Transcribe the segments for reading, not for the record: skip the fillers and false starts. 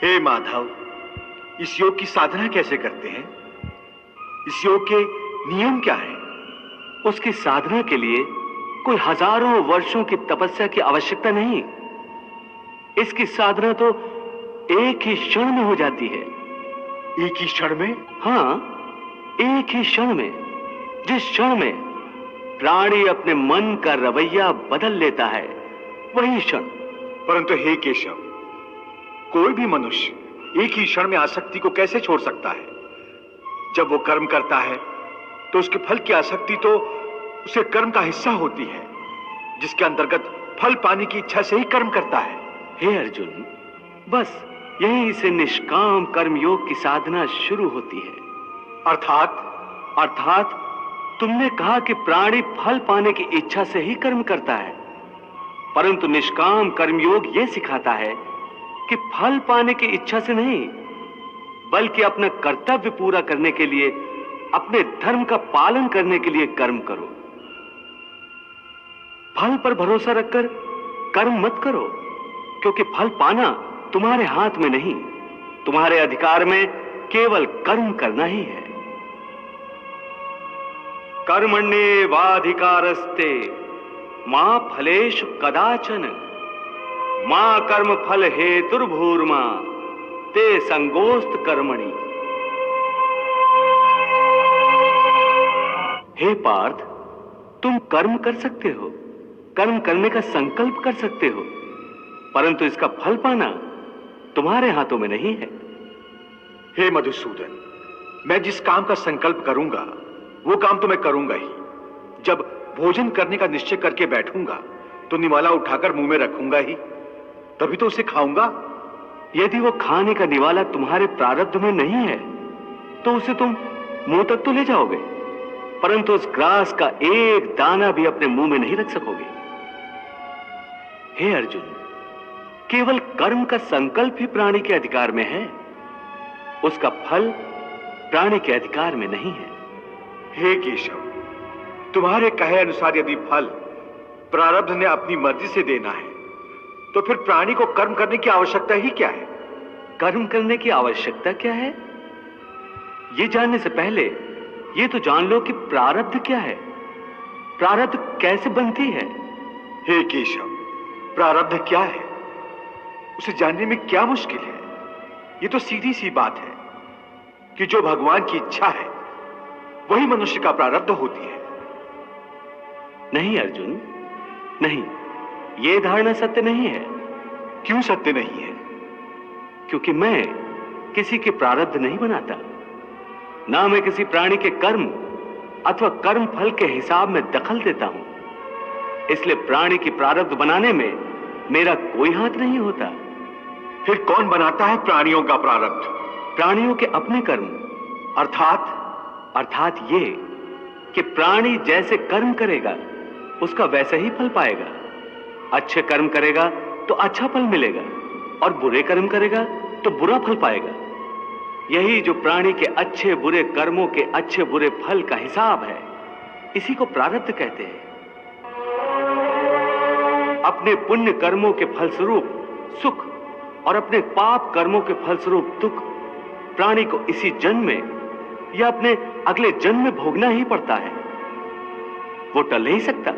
हे माधव, इस योग की साधना कैसे करते हैं? इस योग के नियम क्या हैं? उसकी साधना के लिए कोई हजारों वर्षों की तपस्या की आवश्यकता नहीं। इसकी साधना तो एक ही क्षण में हो जाती है। एक ही क्षण में? हाँ, एक ही क्षण में। जिस क्षण में प्राणी अपने मन का रवैया बदल लेता है, वही क्षण। परंतु हे केशव, कोई भी मनुष्य एक ही क्षण में आसक्ति को कैसे छोड़ सकता है? जब वो कर्म करता है तो उसके फल की आसक्ति तो उसे कर्म का हिस्सा होती है, जिसके अंतर्गत फल पाने की इच्छा से ही कर्म करता है। हे अर्जुन, बस यहीं से निष्काम कर्म योग की साधना शुरू होती है। अर्थात तुमने कहा कि प्राणी फल पाने की इच्छा से ही कर्म करता है, परंतु निष्काम कर्मयोग यह सिखाता है कि फल पाने की इच्छा से नहीं, बल्कि अपना कर्तव्य पूरा करने के लिए, अपने धर्म का पालन करने के लिए कर्म करो। फल पर भरोसा रखकर कर्म मत करो, क्योंकि फल पाना तुम्हारे हाथ में नहीं, तुम्हारे अधिकार में केवल कर्म करना ही है। कर्मण्येवाधिकारस्ते मां फलेषु कदाचन मां कर्म फल हेतुर्भूर्मा ते संगोस्त कर्मणि। हे पार्थ, तुम कर्म कर सकते हो, कर्म करने का संकल्प कर सकते हो, परंतु इसका फल पाना तुम्हारे हाथों में नहीं है। हे मधुसूदन, मैं जिस काम का संकल्प करूंगा वो काम तो मैं करूंगा ही। जब भोजन करने का निश्चय करके बैठूंगा तो निवाला उठाकर मुंह में रखूंगा ही, तभी तो उसे खाऊंगा। यदि वो खाने का निवाला तुम्हारे प्रारब्ध में नहीं है तो उसे तुम मुंह तक तो ले जाओगे, परंतु उस ग्रास का एक दाना भी अपने मुंह में नहीं रख सकोगे। हे अर्जुन, केवल कर्म का संकल्प ही प्राणी के अधिकार में है, उसका फल प्राणी के अधिकार में नहीं है। हे केशव, तुम्हारे कहे अनुसार यदि फल प्रारब्ध ने अपनी मर्जी से देना है तो फिर प्राणी को कर्म करने की आवश्यकता ही क्या है? कर्म करने की आवश्यकता क्या है, यह जानने से पहले यह तो जान लो कि प्रारब्ध क्या है, प्रारब्ध कैसे बनती है। हे केशव, प्रारब्ध क्या है उसे जानने में क्या मुश्किल है? यह तो सीधी सी बात है कि जो भगवान की इच्छा है वही मनुष्य का प्रारब्ध होती है। नहीं अर्जुन, नहीं, यह धारणा सत्य नहीं है। क्यों सत्य नहीं है? क्योंकि मैं किसी के प्रारब्ध नहीं बनाता, ना मैं किसी प्राणी के कर्म अथवा कर्म फल के हिसाब में दखल देता हूं। इसलिए प्राणी की प्रारब्ध बनाने में मेरा कोई हाथ नहीं होता। फिर कौन बनाता है प्राणियों का प्रारब्ध? प्राणियों के अपने कर्म। अर्थात ये कि प्राणी जैसे कर्म करेगा उसका वैसा ही फल पाएगा। अच्छे कर्म करेगा तो अच्छा फल मिलेगा, और बुरे कर्म करेगा तो बुरा फल पाएगा। यही जो प्राणी के अच्छे बुरे कर्मों के अच्छे बुरे फल का हिसाब है, इसी को प्रारब्ध कहते हैं। अपने पुण्य कर्मों के फलस्वरूप सुख और अपने पाप कर्मों के फलस्वरूप दुख प्राणी को इसी जन्म में या अपने अगले जन्म में भोगना ही पड़ता है, वो टल नहीं सकता।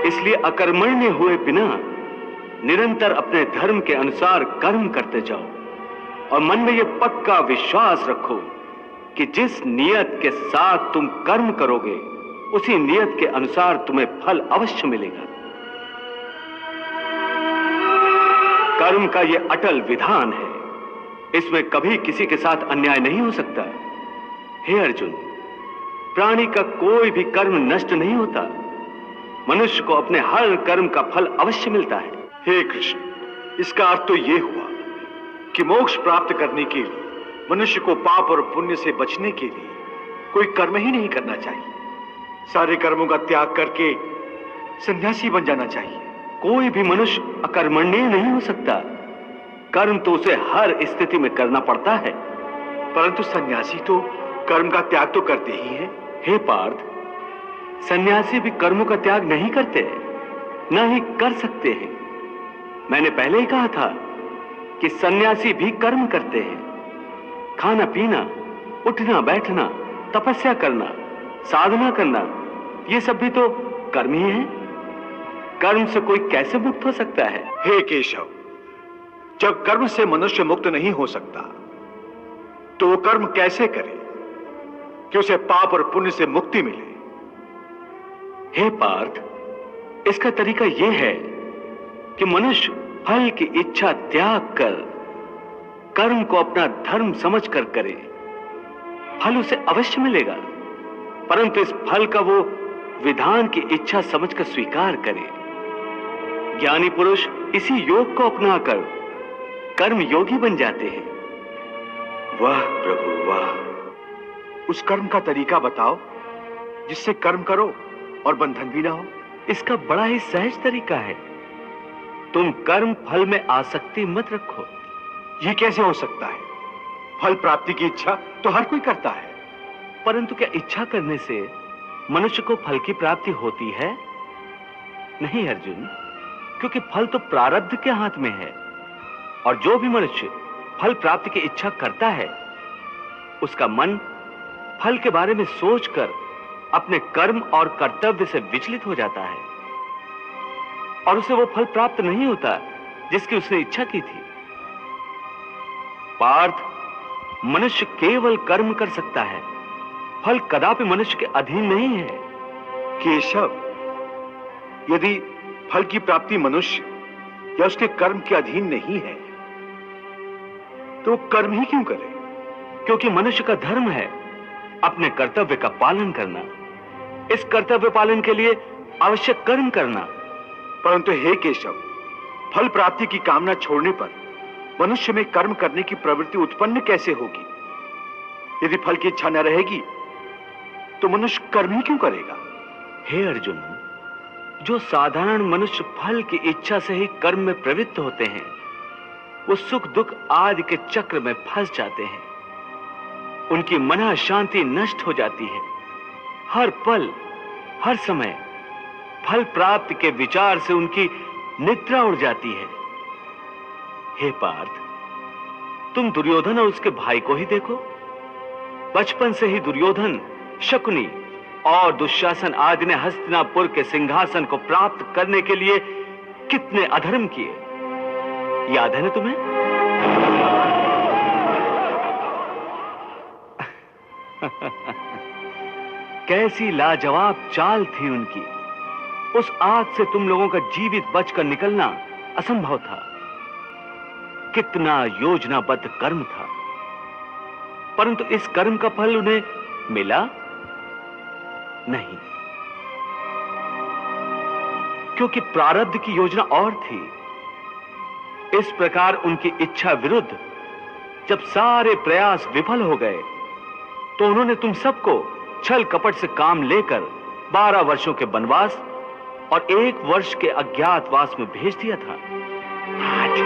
इसलिए अकर्मण्य हुए बिना निरंतर अपने धर्म के अनुसार कर्म करते जाओ, और मन में यह पक्का विश्वास रखो कि जिस नियत के साथ तुम कर्म करोगे उसी नियत के अनुसार तुम्हें फल अवश्य मिलेगा। कर्म का यह अटल विधान है, इसमें कभी किसी के साथ अन्याय नहीं हो सकता। हे अर्जुन, प्राणी का कोई भी कर्म नष्ट नहीं होता, मनुष्य को अपने हर कर्म का फल अवश्य मिलता है। हे कृष्ण, इसका अर्थ तो यह हुआ कि मोक्ष प्राप्त करने के लिए मनुष्य को पाप और पुण्य से बचने के लिए कोई कर्म ही नहीं करना चाहिए, सारे कर्मों का त्याग करके सन्यासी बन जाना चाहिए। कोई भी मनुष्य अकर्मण्य नहीं हो सकता, कर्म तो उसे हर स्थिति में करना पड़ता है। परंतु सन्यासी तो कर्म का त्याग तो करते ही हैं। हे पार्थ, सन्यासी भी कर्मों का त्याग नहीं करते, ना ही कर सकते हैं। मैंने पहले ही कहा था कि सन्यासी भी कर्म करते हैं। खाना पीना, उठना बैठना, तपस्या करना, साधना करना, ये सब भी तो कर्म ही है। कर्म से कोई कैसे मुक्त हो सकता है? हे केशव, जब कर्म से मनुष्य मुक्त नहीं हो सकता तो वो कर्म कैसे करे कि उसे पाप और पुण्य से मुक्ति मिले? हे पार्थ, इसका तरीका यह है कि मनुष्य फल की इच्छा त्याग कर कर्म को अपना धर्म समझकर करे। फल उसे अवश्य मिलेगा, परंतु इस फल का वो विधान की इच्छा समझकर स्वीकार करे। ज्ञानी पुरुष इसी योग को अपनाकर कर्म योगी बन जाते हैं। वाह प्रभु वाह। उस कर्म का तरीका बताओ जिससे कर्म करो और बंधन भी ना हो। इसका बड़ा ही सहज तरीका है। तुम कर्म फल में आसक्ति मत रखो। यह कैसे हो सकता है? फल प्राप्ति की इच्छा तो हर कोई करता है। परंतु क्या इच्छा करने से मनुष्य को फल की प्राप्ति होती है? नहीं अर्जुन, क्योंकि फल तो प्रारब्ध के हाथ में है। और जो भी मनुष्य फल प्राप्ति की इच्छा करता है, उसका मन फल के बारे में सोचकर अपने कर्म और कर्तव्य से विचलित हो जाता है और उसे वो फल प्राप्त नहीं होता जिसकी उसने इच्छा की थी। पार्थ, मनुष्य केवल कर्म कर सकता है, फल कदापि मनुष्य के अधीन नहीं है। केशव, यदि फल की प्राप्ति मनुष्य या उसके कर्म के अधीन नहीं है तो कर्म ही क्यों करे? क्योंकि मनुष्य का धर्म है अपने कर्तव्य का पालन करना। इस कर्तव्य पालन के लिए आवश्यक कर्म करना। परंतु हे केशव, फल प्राप्ति की कामना छोड़ने पर मनुष्य में कर्म करने की प्रवृत्ति उत्पन्न कैसे होगी? यदि फल की इच्छा न रहेगी तो मनुष्य कर्म ही क्यों करेगा? हे अर्जुन, जो साधारण मनुष्य फल की इच्छा से ही कर्म में प्रवृत्त होते हैं, वो सुख दुख आदि के चक्र में फंस जाते हैं। उनकी मन शांति नष्ट हो जाती है। हर पल, हर समय फल प्राप्ति के विचार से उनकी निद्रा उड़ जाती है। हे पार्थ, तुम दुर्योधन और उसके भाई को ही देखो। बचपन से ही दुर्योधन, शकुनी और दुशासन आदि ने हस्तिनापुर के सिंहासन को प्राप्त करने के लिए कितने अधर्म किए, याद है ना तुम्हें? कैसी लाजवाब चाल थी उनकी। उस आग से तुम लोगों का जीवित बचकर निकलना असंभव था। कितना योजनाबद्ध कर्म था, परंतु इस कर्म का फल उन्हें मिला नहीं, क्योंकि प्रारब्ध की योजना और थी। इस प्रकार उनकी इच्छा विरुद्ध जब सारे प्रयास विफल हो गए तो उन्होंने तुम सबको छल कपट से काम लेकर 12 वर्षों के वनवास और 1 वर्ष के अज्ञातवास में भेज दिया था। 8